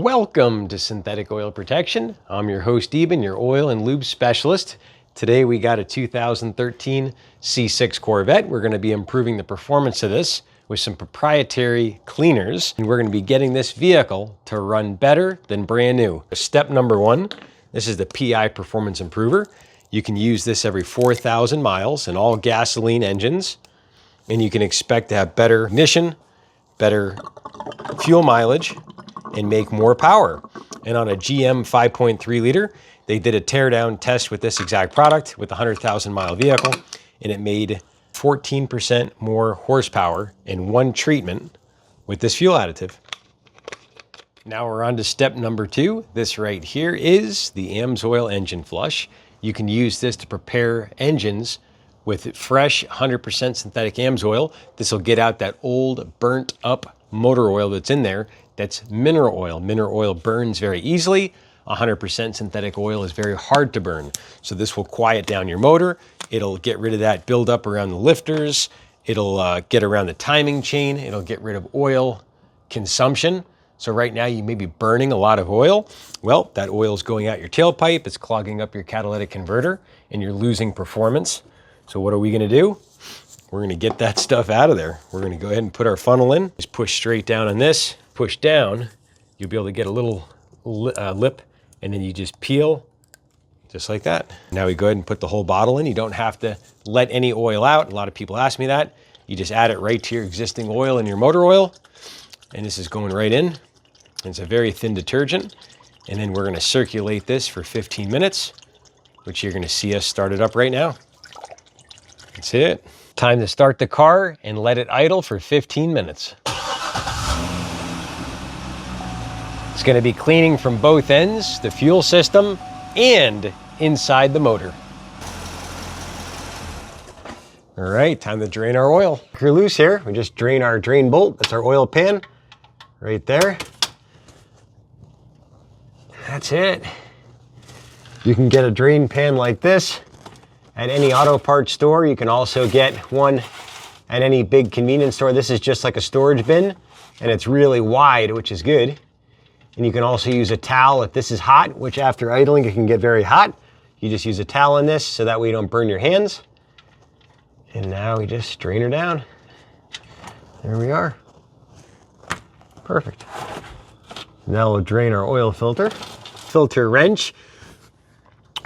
Welcome to Synthetic Oil Protection. I'm your host, Eben, your oil and lube specialist. Today we got a 2013 C6 Corvette. We're going to be improving the performance of this with some proprietary cleaners. And we're going to be getting this vehicle to run better than brand new. Step number one, this is the PI Performance Improver. You can use this every 4,000 miles in all gasoline engines. And you can expect to have better ignition, better fuel mileage, and make more power. And on a GM 5.3 liter, they did a teardown test with this exact product with a 100,000 mile vehicle, and it made 14% more horsepower in one treatment with this fuel additive. Now we're on to step number two. This right here is the AMSOIL engine flush. You can use this to prepare engines with fresh 100% synthetic AMSOIL. This will get out that old burnt up motor oil that's in there. That's mineral oil. Mineral oil burns very easily. 100% synthetic oil is very hard to burn. So this will quiet down your motor. It'll get rid of that buildup around the lifters. It'll get around the timing chain. It'll get rid of oil consumption. So right now you may be burning a lot of oil. Well, that oil is going out your tailpipe. It's clogging up your catalytic converter and you're losing performance. So what are we gonna do? We're gonna get that stuff out of there. We're gonna go ahead and put our funnel in. Just push straight down on this. Push down, you'll be able to get a little lip, and then you just peel just like that. Now we go ahead and put the whole bottle in. You don't have to let any oil out. A lot of people ask me that. You just add it right to your existing oil and your motor oil, and this is going right in. It's a very thin detergent, and then we're gonna circulate this for 15 minutes, which you're gonna see us start it up right now. That's it. Time to start the car and let it idle for 15 minutes. It's going to be cleaning from both ends, the fuel system and inside the motor. All right, time to drain our oil. Screw loose here. We just drain our drain bolt. That's our oil pan right there. That's it. You can get a drain pan like this at any auto parts store. You can also get one at any big convenience store. This is just like a storage bin, and it's really wide, which is good. And you can also use a towel if this is hot, which after idling it can get very hot. You just use a towel on this so that way you don't burn your hands. And now we just drain her down. There we are. Perfect. Now we'll drain our oil filter. Filter wrench,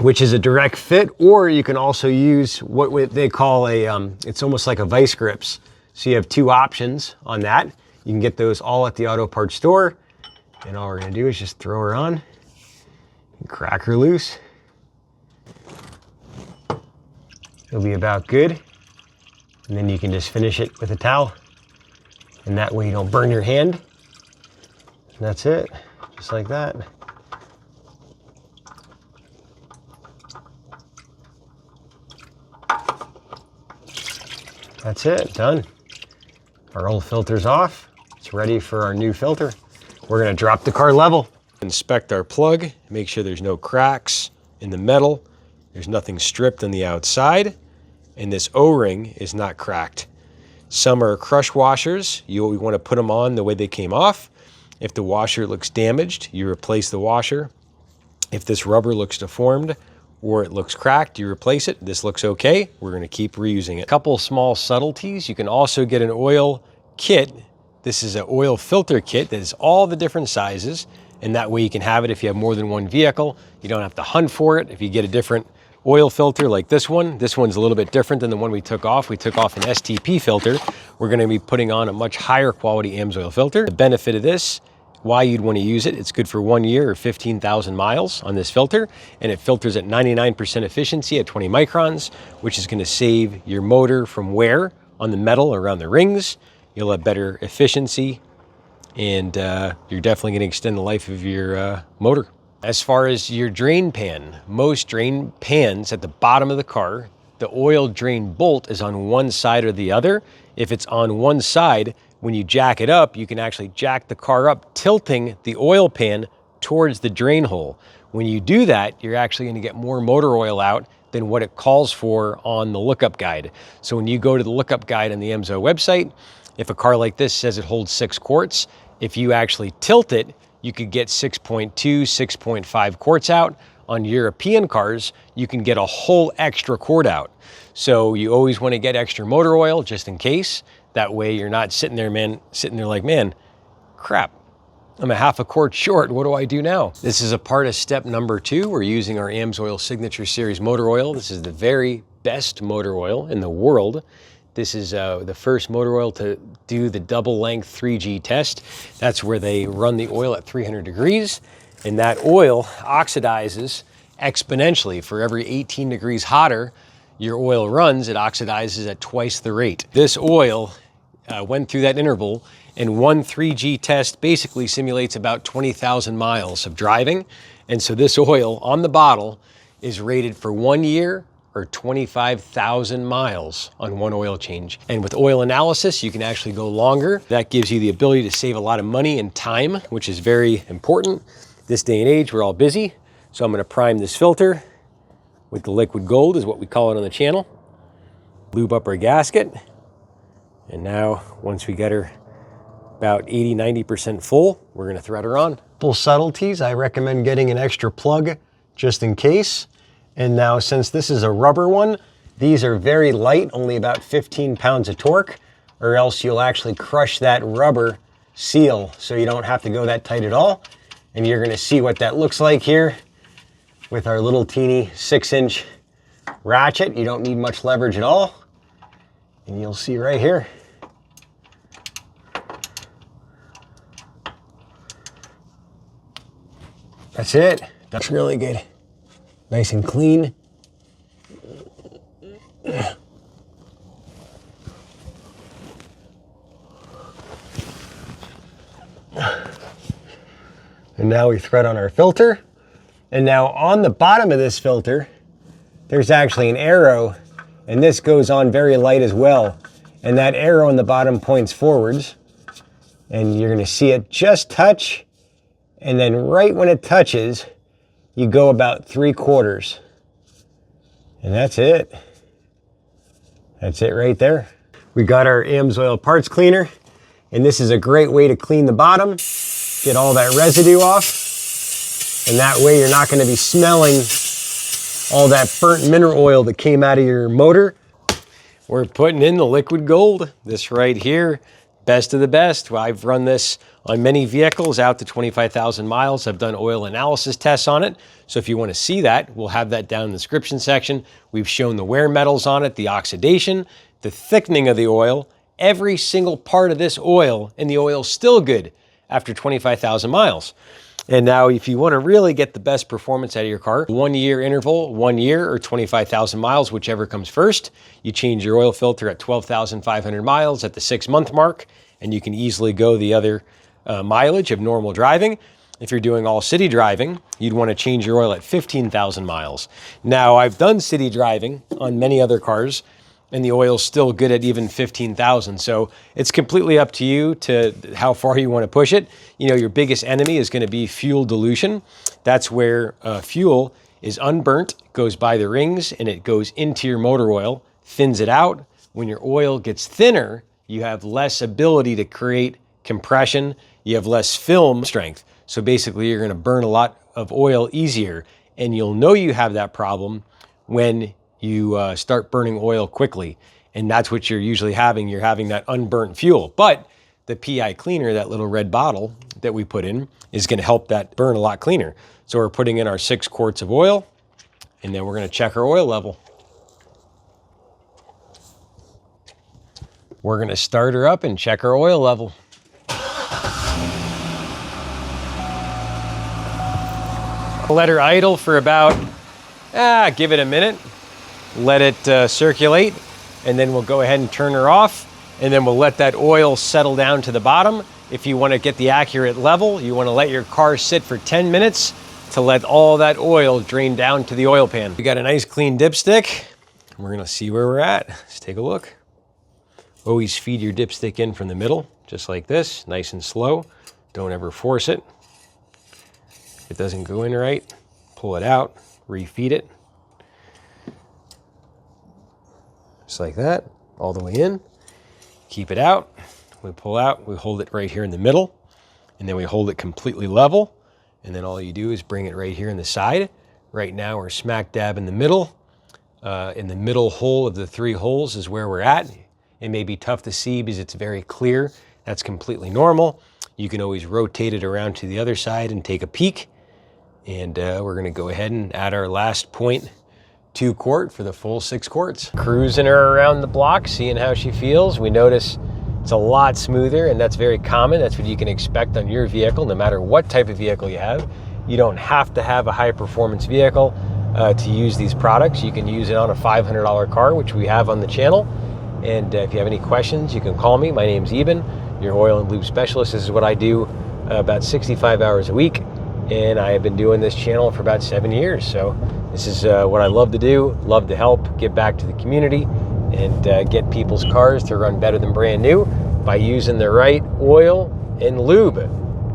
which is a direct fit, or you can also use what they call it's almost like a vice grips. So you have two options on that. You can get those all at the auto parts store. And all we're gonna do is just throw her on and crack her loose. It'll be about good. And then you can just finish it with a towel. And that way you don't burn your hand. And that's it, just like that. That's it, done. Our old filter's off. It's ready for our new filter. We're gonna drop the car level. Inspect our plug, make sure there's no cracks in the metal. There's nothing stripped on the outside, and this O-ring is not cracked. Some are crush washers. You wanna put them on the way they came off. If the washer looks damaged, you replace the washer. If this rubber looks deformed or it looks cracked, you replace it. This looks okay, we're gonna keep reusing it. A couple small subtleties. You can also get an oil kit. This is an oil filter kit that is all the different sizes, and that way you can have it if you have more than one vehicle. You don't have to hunt for it. If you get a different oil filter like this one's a little bit different than the one we took off. We took off an STP filter. We're gonna be putting on a much higher quality AMSOIL filter. The benefit of this, why you'd wanna use it, it's good for 1 year or 15,000 miles on this filter, and it filters at 99% efficiency at 20 microns, which is gonna save your motor from wear on the metal around the rings. You'll have better efficiency, and you're definitely going to extend the life of your motor. As far as your drain pan, most drain pans at the bottom of the car, the oil drain bolt is on one side or the other. If it's on one side, when you jack it up, you can actually jack the car up, tilting the oil pan towards the drain hole. When you do that, you're actually going to get more motor oil out than what it calls for on the lookup guide. So when you go to the lookup guide on the AMSOIL website, if a car like this says it holds 6 quarts, if you actually tilt it, you could get 6.2, 6.5 quarts out. On European cars, you can get a whole extra quart out. So you always want to get extra motor oil just in case. That way you're not sitting there like, man, crap, I'm a half a quart short. What do I do now? This is a part of step number 2. We're using our AMSOIL Signature Series motor oil. This is the very best motor oil in the world. This is the first motor oil to do the double length 3G test. That's where they run the oil at 300 degrees. And that oil oxidizes exponentially. For every 18 degrees hotter your oil runs, it oxidizes at twice the rate. This oil went through that interval, and one 3G test basically simulates about 20,000 miles of driving. And so this oil on the bottle is rated for 1 year or 25,000 miles on one oil change. And with oil analysis, you can actually go longer. That gives you the ability to save a lot of money and time, which is very important. This day and age, we're all busy. So I'm gonna prime this filter with the liquid gold, is what we call it on the channel. Lube up our gasket. And now, once we get her about 80, 90% full, we're gonna thread her on. Full subtleties, I recommend getting an extra plug just in case. And now, since this is a rubber one, these are very light, only about 15 pounds of torque, or else you'll actually crush that rubber seal, so you don't have to go that tight at all. And you're gonna see what that looks like here with our little teeny 6-inch ratchet. You don't need much leverage at all. And you'll see right here. That's it. That's really good. Nice and clean. And now we thread on our filter. And now on the bottom of this filter, there's actually an arrow, and this goes on very light as well. And that arrow on the bottom points forwards, and you're gonna see it just touch, and then right when it touches, you go about 3/4. And that's it. That's it right there. We got our AMSOIL parts cleaner, and this is a great way to clean the bottom, get all that residue off, and that way you're not gonna be smelling all that burnt mineral oil that came out of your motor. We're putting in the liquid gold. This right here, best of the best. Well, I've run this on many vehicles out to 25,000 miles. I've done oil analysis tests on it. So if you want to see that, we'll have that down in the description section. We've shown the wear metals on it, the oxidation, the thickening of the oil, every single part of this oil, and the oil's still good after 25,000 miles. And now if you want to really get the best performance out of your car, 1 year interval, 1 year or 25,000 miles, whichever comes first, you change your oil filter at 12,500 miles at the 6-month mark, and you can easily go the other mileage of normal driving. If you're doing all city driving, you'd want to change your oil at 15,000 miles. Now, I've done city driving on many other cars, and the oil's still good at even 15,000. So it's completely up to you to how far you want to push it. You know, your biggest enemy is going to be fuel dilution. That's where fuel is unburnt, goes by the rings, and it goes into your motor oil, thins it out. When your oil gets thinner, you have less ability to create compression. You have less film strength. So basically, you're going to burn a lot of oil easier. And you'll know you have that problem when you start burning oil quickly. And that's what you're usually having. You're having that unburnt fuel. But the PI cleaner, that little red bottle that we put in, is going to help that burn a lot cleaner. So we're putting in our 6 quarts of oil, and then we're going to check our oil level. We're going to start her up and check our oil level. Let her idle for about, give it a minute. Let it circulate, and then we'll go ahead and turn her off, and then we'll let that oil settle down to the bottom. If you want to get the accurate level, you want to let your car sit for 10 minutes to let all that oil drain down to the oil pan. We got a nice clean dipstick. We're going to see where we're at. Let's take a look. Always feed your dipstick in from the middle, just like this, nice and slow. Don't ever force it. If it doesn't go in right, pull it out, refeed it. Just like that, all the way in. Keep it out. We pull out, we hold it right here in the middle. and then we hold it completely level, and then all you do is bring it right here in the side. Right now we're smack dab in the middle. In the middle hole of the 3 holes is where we're at. It may be tough to see because it's very clear. That's completely normal. You can always rotate it around to the other side and take a peek. And we're gonna go ahead and add our last 0.2 quart for the full 6 quarts. Cruising her around the block, seeing how she feels. We notice it's a lot smoother, and that's very common. That's what you can expect on your vehicle, no matter what type of vehicle you have. You don't have to have a high performance vehicle to use these products. You can use it on a $500 car, which we have on the channel. And if you have any questions, you can call me. My name's Eben, your oil and lube specialist. This is what I do about 65 hours a week. And I have been doing this channel for about 7 years. So this is what I love to do, love to help, give back to the community, and get people's cars to run better than brand new by using the right oil and lube.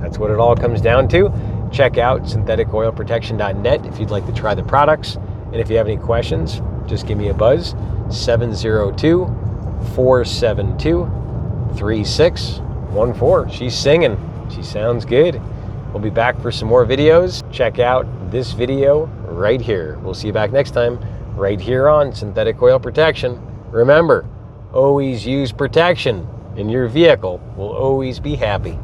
That's what it all comes down to. Check out syntheticoilprotection.net if you'd like to try the products. And if you have any questions, just give me a buzz, 702-472-3614. She's singing. She sounds good. We'll be back for some more videos. Check out this video right here. We'll see you back next time right here on Synthetic Oil Protection. Remember, always use protection, and your vehicle will always be happy.